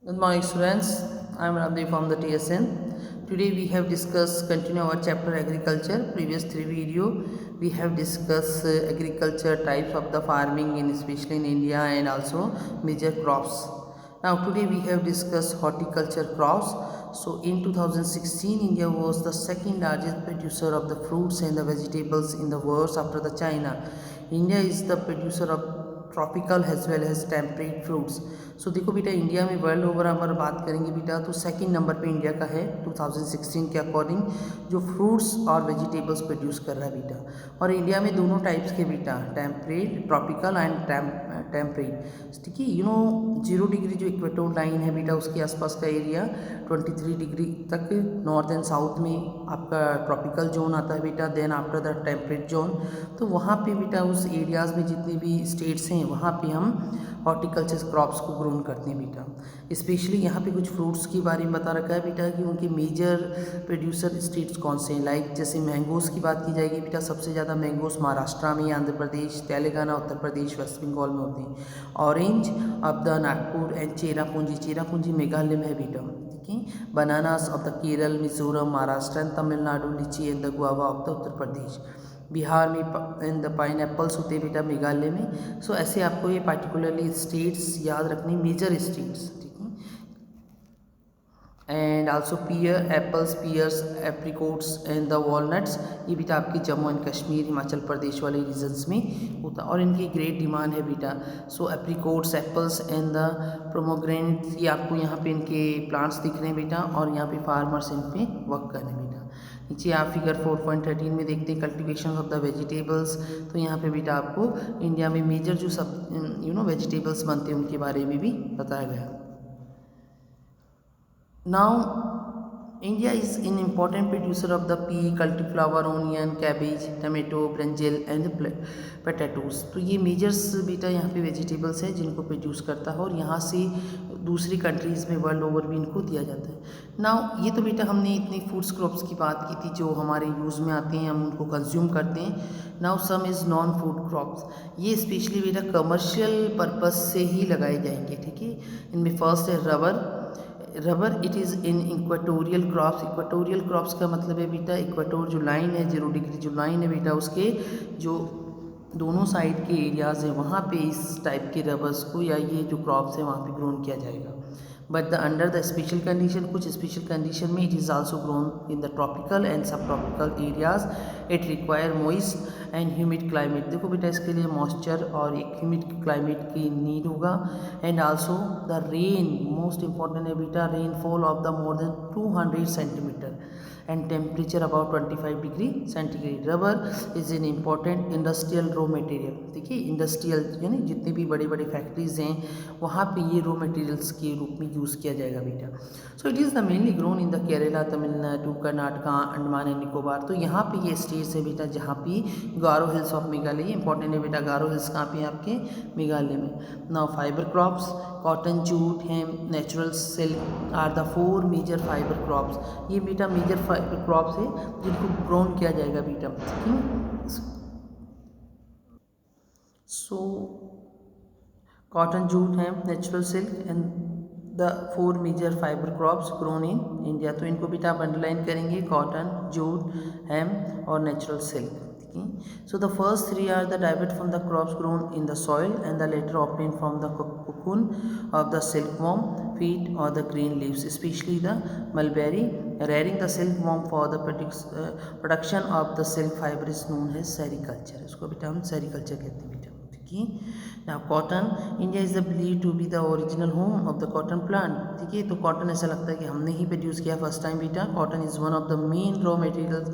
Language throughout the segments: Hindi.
Good morning, students. I am Rabdeep from the TSN. Today we have discussed continue our chapter agriculture. Previous three video we have discussed agriculture types of the farming in especially in India and also major crops. Now today we have discussed horticulture crops. So in 2016 India was the second largest producer of the fruits and the vegetables in the world after the China. India is the producer of tropical as well as temperate fruits. So देखो बेटा इंडिया में वर्ल्ड ओवर अगर बात करेंगे बेटा तो सेकंड नंबर पे इंडिया का है 2016 के अकॉर्डिंग जो फ्रूट्स और वेजिटेबल्स प्रोड्यूस कर रहा है बेटा. और इंडिया में दोनों टाइप्स के बेटा टेम्परेट ट्रॉपिकल एंड टेम्परेट. ठीक है, 0 डिग्री जो इक्वेटोर लाइन है बेटा उसके आसपास का एरिया 23 डिग्री तक नॉर्थ एंड साउथ में आपका ट्रॉपिकल जोन आता है बेटा. Then after the temperate zone तो वहाँ पे बेटा उस एरियाज़ में जितने भी स्टेट्स हैं वहाँ पे हम हॉर्टिकल्चर क्रॉप्स को ग्रोन करते हैं बेटा. स्पेशली यहाँ पे कुछ फ्रूट्स के बारे में बता रखा है बेटा कि उनके मेजर प्रोड्यूसर स्टेट्स कौन से हैं. लाइक जैसे मैंगोज़ की बात की जाएगी बेटा सबसे ज़्यादा मैंगोज़ महाराष्ट्र में, आंध्र प्रदेश, तेलंगाना, उत्तर प्रदेश, वेस्ट बंगाल में होते हैं. Orange of the Nagpur and Cherrapunji Meghalaya में है बेटा. ठीक है, bananas of the Kerala, Mizoram, Maharashtra and Tamil Nadu, litchi and the guava of the Uttar Pradesh. Bihar में इन द पाइन एप्पल्स होते हैं बेटा मेघालय में. सो ऐसे आपको ये पार्टिकुलरली स्टेट्स याद रखनी, मेजर स्टेट्स. ठीक है, and also pear apples, pears, apricots and the walnuts ये बेटा आपके जम्मू एंड कश्मीर, हिमाचल प्रदेश वाले रीजन्स में होता और इनकी ग्रेट डिमांड है बेटा. सो एप्रिकोट्स, एप्पल्स एंड द प्रोमोग्रेनेट्स ये आपको यहाँ पे इनके प्लांट्स दिख रहे हैं बेटा और यहाँ पे फार्मर्स इन पे वर्क कर रहे हैं बेटा. नीचे आप फिगर 4.13 में देखते हैं कल्टीवेशन ऑफ द वेजिटेबल्स. तो यहाँ पे बेटा आपको इंडिया में मेजर जो सब वेजिटेबल्स बनते हैं उनके बारे में भी बताया गया. Now, India is an important producer of the pea, cauliflower, onion, cabbage, tomato, brinjal and potatoes. तो ये मेजर्स बेटा यहाँ पे वेजिटेबल्स हैं जिनको प्रोड्यूस करता है और यहाँ से दूसरी कंट्रीज़ में वर्ल्ड ओवर भी इनको दिया जाता है. नाउ ये तो बेटा हमने इतनी फूड्स क्रॉप्स की बात की थी जो हमारे यूज़ में आते हैं, हम उनको कंज्यूम करते हैं. Now some is non food crops. ये स्पेशली बेटा कमर्शियल पर्पस से ही लगाए जाएंगे. ठीक है, इनमें फर्स्ट है rubber. It is in equatorial crops. Equatorial crops का मतलब है बेटा इक्वेटोर जो लाइन है, 0 डिग्री जो लाइन है बेटा उसके जो दोनों साइड के एरियाज़ हैं वहाँ पे इस टाइप के रबर्स को या ये जो क्रॉप्स हैं वहाँ पे ग्रोन किया जाएगा. But the under the special condition, कुछ स्पेशल कंडीशन में it is also grown in the tropical and sub tropical areas. It require moist and humid climate. देखो बेटा इसके लिए मॉइस्चर और एक ह्यूमिड क्लाइमेट की नीड होगा. And also the rain, most important है बेटा rainfall of the more than 200 centimetre and temperature about 25 degree centigrade. Rubber is an important industrial raw material. देखिए इंडस्ट्रियल यानी जितने भी बड़े बड़े फैक्ट्रीज हैं वहाँ पे ये रॉ मटेरियल्स के रूप में यूज़ किया जाएगा बेटा. So it is the mainly grown in the Kerala, Tamil Nadu, Karnataka, Andaman and Nicobar. तो यहाँ पे ये स्टेट्स है बेटा जहाँ पे Garo hills of Meghalaya. Important है बेटा गारो हिल्स कहाँ पे आपके मेघालय में. Now fibre crops, cotton, jute, hemp, natural silk are the 4 major fibre crops. ये बेटा मेजर फाइबर क्रॉप्स है जिनको ग्रोन किया जाएगा बेटा. So cotton, jute, hemp, natural silk and the 4 major fibre crops grown in India. तो इनको बेटा आप अंडरलाइन करेंगे कॉटन, जूट, हेम और natural silk. So the first 3 are the derived from the crops grown in the soil and the later obtained from the cocoon of the silkworm, feet or the green leaves, especially the mulberry. Rearing the silkworm for the production of the silk fiber is known as sericulture. इसको बेटा हम sericulture कहते हैं बेटा. ठीक है. Now cotton, India is believed to be the original home of the cotton plant. ठीक है, तो कॉटन ऐसा लगता है कि हमने ही प्रोड्यूस किया फर्स्ट टाइम बेटा. Cotton is one of the main raw materials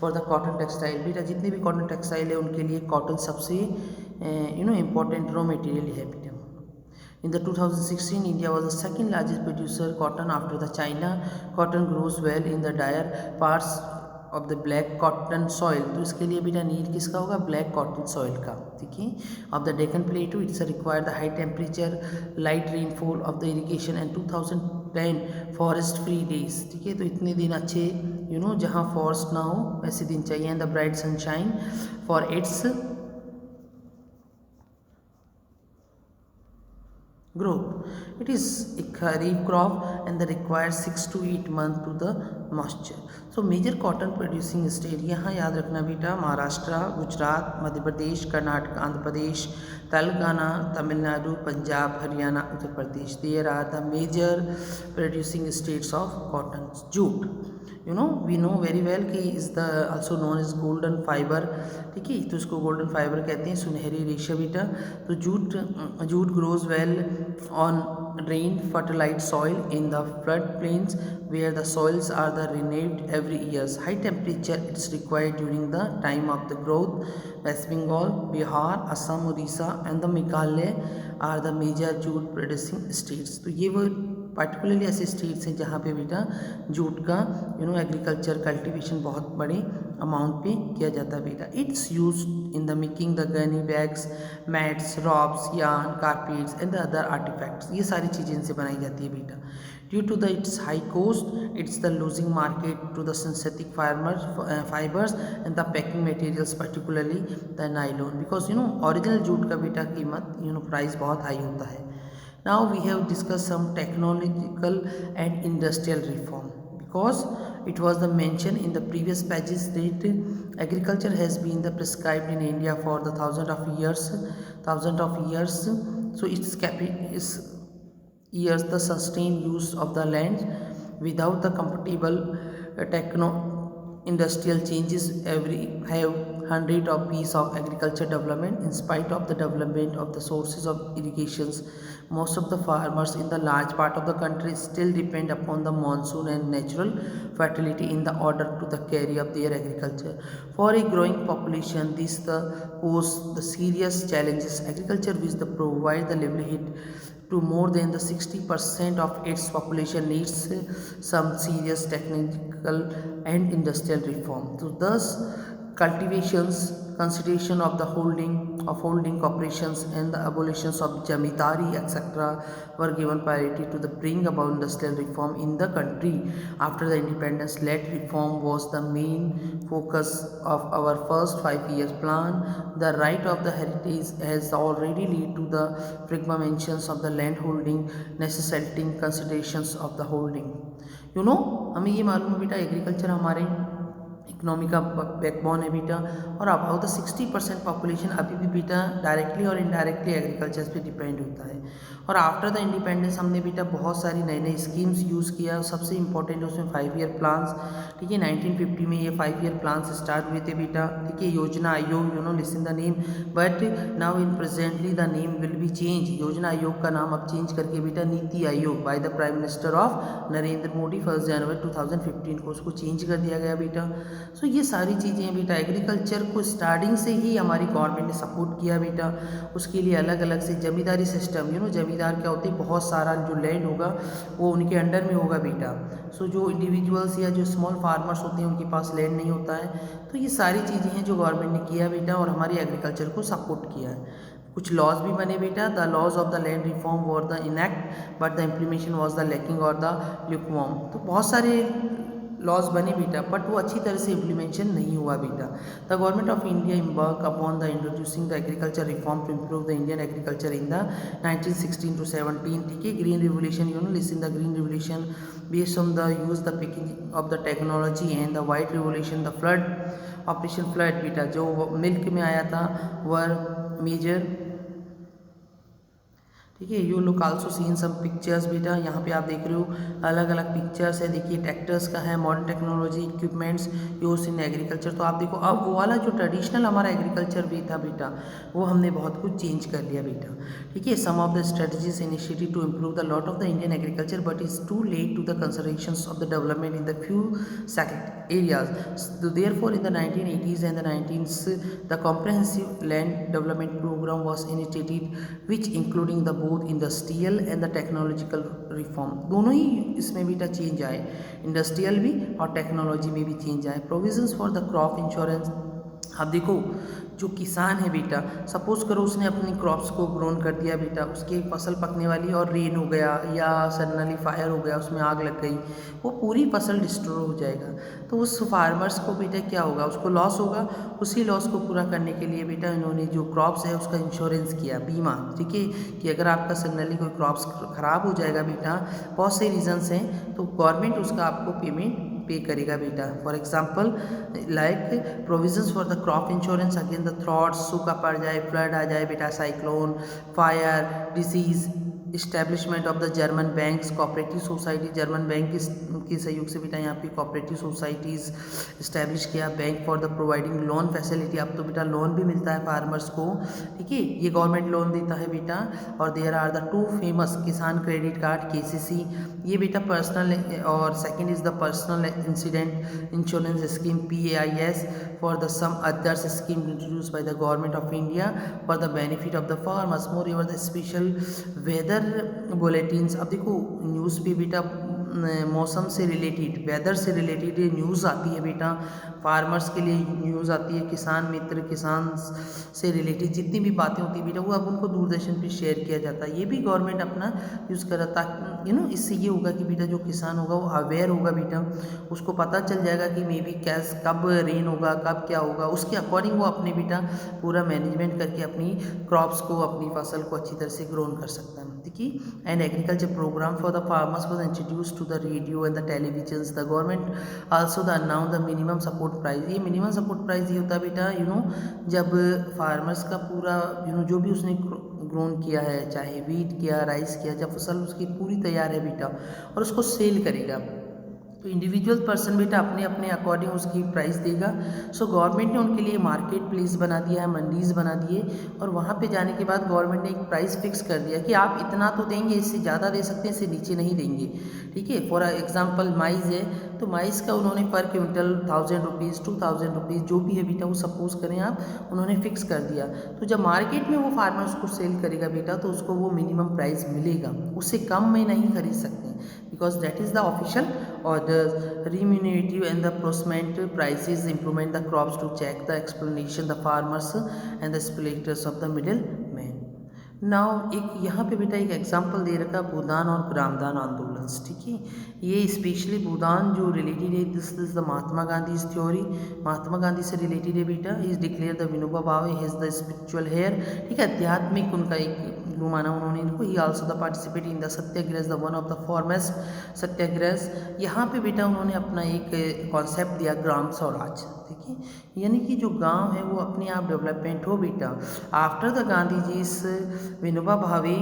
for the cotton textile. बेटा जितने भी कॉटन टेक्सटाइल है उनके लिए कॉटन सबसे इम्पॉर्टेंट रॉ मटेरियल है बेटा. In the 2016, India was the second largest producer cotton after the China. Cotton grows well in the drier parts of the black cotton soil. तो इसके लिए बेटा नीड किसका होगा, ब्लैक कॉटन सॉइल का. ठीक है, of the Deccan प्लेटू it's require the high temperature, light rainfall of the irrigation and 2010 forest free days. ठीक है, तो इतने दिन अच्छे जहाँ फॉरेस्ट ना हो वैसे दिन चाहिए. And the bright sunshine for its growth. It is a kharif crop and that requires 6 to 8 months to the moisture. So major cotton producing state यहाँ याद रखना बेटा, Maharashtra, Gujarat, Madhya Pradesh, Karnataka, Andhra Pradesh, Telangana, Tamil Nadu, Punjab, Haryana, Uttar Pradesh. There are the major producing states of cotton. Jute, you know, we know very well कि is the also known as golden fiber. ठीक है, तो इसको golden fiber कहते हैं, सुनहरी रेशा बेटा. तो jute grows well on drained fertilized soil in the flood plains where the soils are the renewed every years. High temperature it's required during the time of the growth. West Bengal, Bihar, Assam, Odisha and the Meghalaya are the major jute producing states. तो ये वो पार्टिकुलरली ऐसे स्टेट्स हैं जहाँ पे बेटा जूट का एग्रीकल्चर कल्टीवेशन बहुत बड़े अमाउंट पे किया जाता है बेटा. It's use in the making the gunny bags, mats, ropes, yarn, carpets and the other artefacts. ये सारी चीज़ें इनसे बनाई जाती है बेटा. Due to the it's high cost it's the losing market to the synthetic fibres and the packing materials particularly the nylon, because original jute का बेटा कीमत प्राइस बहुत हाई होता है. Now we have discussed some technological and industrial reform, because it was the mention in the previous pages that agriculture has been the prescribed in India for the thousand of years. So its years the sustained use of the land without the compatible industrial changes have hundred of piece of agriculture development. In spite of the development of the sources of irrigations, most of the farmers in the large part of the country still depend upon the monsoon and natural fertility in the order to the carry of their agriculture. For a growing population, this pose the serious challenges. Agriculture which provide the livelihood to more than the 60% of its population needs some serious technical and industrial reform. So thus cultivations, consideration of the holding corporations and the abolitions of jamidari etc. were given priority to the bring about industrial reform in the country. After the independence, land reform was the main focus of our first 5-year plan. The right of the heritage has already led to the pragma mentions of the land holding necessitating considerations of the holding. हमें ये मालूम है बेटा एग्रीकल्चर हमारे इकोनॉमी का बैकबोन है बेटा, और अबाउट द 60% पॉपुलेशन अभी भी बेटा डायरेक्टली और इनडायरेक्टली एग्रीकल्चर पे डिपेंड होता है. और आफ्टर द इंडिपेंडेंस हमने बेटा बहुत सारी नई नई स्कीम्स यूज़ किया. सबसे इंपॉर्टेंट है उसमें 5-year प्लान्स. ठीक है, 1950 में ये 5-year प्लान्स स्टार्ट हुए थे बेटा. ठीक है, योजना आयोग, listen the name, but now in presently the name will be change. योजना आयोग का नाम अब चेंज करके बेटा NITI Aayog by the prime minister of Narendra Modi 1 जनवरी 2015 को उसको चेंज कर दिया गया बेटा. सो ये सारी चीज़ें बेटा एग्रीकल्चर को स्टार्टिंग से ही हमारी गवर्नमेंट ने सपोर्ट किया बेटा. उसके लिए अलग अलग से जमींदारी सिस्टम, जमींदार क्या होते हैं, बहुत सारा जो लैंड होगा वो उनके अंडर में होगा बेटा. सो जो इंडिविजुअल्स या जो स्मॉल फार्मर्स होते हैं उनके पास लैंड नहीं होता है. तो ये सारी चीज़ें हैं जो गवर्नमेंट ने किया बेटा और हमारी एग्रीकल्चर को सपोर्ट किया है. कुछ लॉज भी बने बेटा. The laws of the land reform were the enact but the implementation was the lacking और द ल्यूकवार्म. तो बहुत सारे लॉज बने बेटा बट वो अच्छी तरह से इम्प्लीमेंशन नहीं हुआ बेटा. The government of India embarked upon the introducing the agriculture reform to improve the Indian agriculture in the 1916 to 17. ठीक है, green revolution, listen the green revolution based on the use the picking of the technology and the white revolution, the flood operation flood बेटा जो मिल्क में आया था वर मेजर. ठीक है, you look also seen some pictures बेटा. यहाँ पे आप देख रहे हो अलग अलग पिक्चर्स है. देखिए ट्रैक्टर्स का है, modern technology equipments use in agriculture. तो आप देखो अब वो वाला जो ट्रेडिशनल हमारा एग्रीकल्चर भी था बेटा वो हमने बहुत कुछ चेंज कर लिया बेटा. ठीक है, some of the strategies initiative to improve the lot of the Indian agriculture but is too late to the considerations of the development in the few areas. So therefore in the 1980s and the 19s the comprehensive land development program was initiated which including the both industrial and the technological reform. दोनों ही इसमें बेटा चेंज आए, इंडस्ट्रियल भी और टेक्नोलॉजी में भी चेंज आए. Provisions for the crop insurance अब देखो, जो किसान है बेटा, सपोज करो उसने अपनी क्रॉप्स को ग्रोन कर दिया बेटा, उसकी फसल पकने वाली और रेन हो गया या सडनली फायर हो गया, उसमें आग लग गई, वो पूरी फसल डिस्ट्रॉय हो जाएगा। तो उस फार्मर्स को बेटा क्या होगा, उसको लॉस होगा। उसी लॉस को पूरा करने के लिए बेटा इन्होंने जो क्रॉप्स है उसका इंश्योरेंस किया, बीमा, ठीक है, कि अगर आपका सडनली कोई क्रॉप्स ख़राब हो जाएगा बेटा, बहुत से रीजंस हैं, तो गवर्नमेंट उसका आपको पेमेंट पे करेगा बेटा। For example like provisions for the crop insurance against the थ्रॉट्स, सूखा पड़ जाए, फ्लड आ जाए बेटा, cyclone, fire, disease, establishment of the German banks, cooperative society, German bank के सहयोग से बेटा यहाँ पे कोऑपरेटिव सोसाइटीज़ इस्टेब्लिश किया। Bank for the providing loan facility, अब तो बेटा लोन भी मिलता है फार्मर्स को, ठीक है, ये गवर्नमेंट लोन देता है बेटा। और there are the two famous Kisan credit card, KCC, ये बेटा पर्सनल, और second is the personal incident insurance scheme, PAIS, for the some others scheme introduce by the government of India for the benefit of the farmers. More ever the special weather bulletins, अब देखो न्यूज़ पे बेटा मौसम से रिलेटेड, वेदर से रिलेटेड न्यूज़ आती है बेटा, फार्मर्स के लिए न्यूज़ आती है, किसान मित्र, किसान से रिलेटेड जितनी भी बातें होती है बेटा, वो अब उनको दूरदर्शन पे शेयर किया जाता है। ये भी गवर्नमेंट अपना यूज़ कर रहा, ताकि इससे ये होगा कि बेटा जो किसान होगा वो अवेयर होगा बेटा, उसको पता चल जाएगा कि मे बी कैस कब रेन होगा, कब क्या होगा, उसके अकॉर्डिंग वो अपने बेटा पूरा मैनेजमेंट करके अपनी क्रॉप्स को, अपनी फसल को अच्छी तरह से ग्रोन कर सकता है, ठीक है। And agriculture programme for the farmers was introduce to the radio and the television. The government also the announce the minimum support price. ये मिनिमम सपोर्ट प्राइस ये होता है बेटा, जब फार्मर्स का पूरा जो भी उसने ग्रोन किया है, चाहे वीट किया, राइस किया, जब फसल उसकी पूरी तैयार है बेटा और उसको सेल करेगा, तो इंडिविजुअल पर्सन बेटा अपने अपने अकॉर्डिंग उसकी प्राइस देगा। सो गवर्नमेंट ने उनके लिए मार्केट प्लेस बना दिया है, मंडीज़ बना दिए, और वहाँ पे जाने के बाद गवर्नमेंट ने एक प्राइस फिक्स कर दिया कि आप इतना तो देंगे, इससे ज़्यादा दे सकते हैं, इससे नीचे नहीं देंगे, ठीक है। फॉर एग्जांपल माइज़ है, तो माइज़ का उन्होंने पर क्विंटल 1000 रुपीज़, 2000 रुपीज़ जो भी है बेटा, वो सपोज करें आप, उन्होंने फिक्स कर दिया। तो जब मार्केट में वो फार्मर उसको सेल करेगा बेटा, तो उसको वो मिनिमम प्राइस मिलेगा, उससे कम में नहीं खरीद सकते, because that is the official orders. Remunerative and the prospective prices implement the crops to check the explanation the farmers and the speculators of the middleman. Now एक यहाँ पे बेटा एक एग्जांपल दे रखा भूदान और ग्रामदान आंदोलन, ठीक है। ये स्पेशली भूदान जो रिलेटेड है, this is the Mahatma Gandhi theory, Mahatma Gandhi से रिलेटेड है बेटा। Is declare the Vinoba Bhave his the spiritual hair, ठीक है, आध्यात्मिक उनका एक गुरु माना उन्होंने इनको। He also the participate in the satyagraha, the one of the foremost satyagraha. यहाँ पे बेटा उन्होंने अपना एक कॉन्सेप्ट दिया, ग्राम स्वराज, ठीक है, यानी कि जो गांव है वो अपने आप डेवलपमेंट हो बेटा। After the Gandhi ji Vinoba Bhave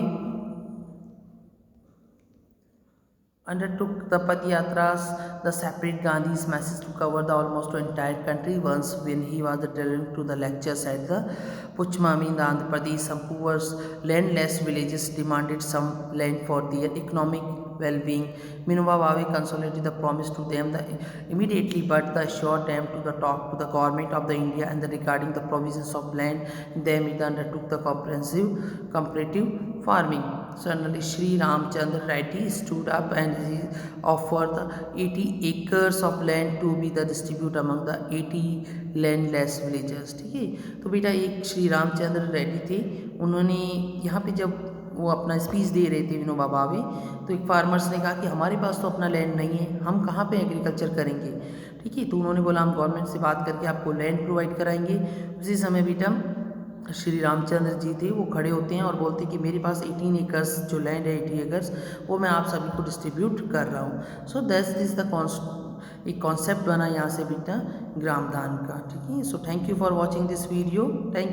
undertook the Padyatras, the separate Gandhi's message to cover the almost entire country. Once when he was delivering to the lectures at the Puchmami in the Andhra Pradesh, some poor landless villages demanded some land for their economic well-being. Vinoba Bhave consolidated the promise to them immediately, but the assured them to the talk to the government of the India and regarding the provisions of land. Them it undertook the comparative farming. Suddenly Sri Ramchandra Reddy stood up and he offered the 80 acres of land to be the distribute among the 80 landless villagers, ठीक है। तो बेटा एक श्री रामचंद्र रेड्डी थे, उन्होंने यहाँ पे जब वो अपना स्पीच दे रहे थे विनोबा भावे, तो एक फार्मर्स ने कहा कि हमारे पास तो अपना लैंड नहीं है, हम कहाँ पे एग्रीकल्चर करेंगे, ठीक है। तो उन्होंने बोला हम गवर्नमेंट से बात करके आपको लैंड प्रोवाइड कराएंगे। उसी समय बेटा श्री रामचंद्र जी थे, वो खड़े होते हैं और बोलते हैं कि मेरे पास 18 एकर्स जो लैंड है, 80 एकर्स, वो मैं आप सभी को डिस्ट्रीब्यूट कर रहा हूँ। सो दैट्स दिस द एक कॉन्सेप्ट बना यहाँ से बेटा ग्रामदान का, ठीक है। So thank you for watching this video, thank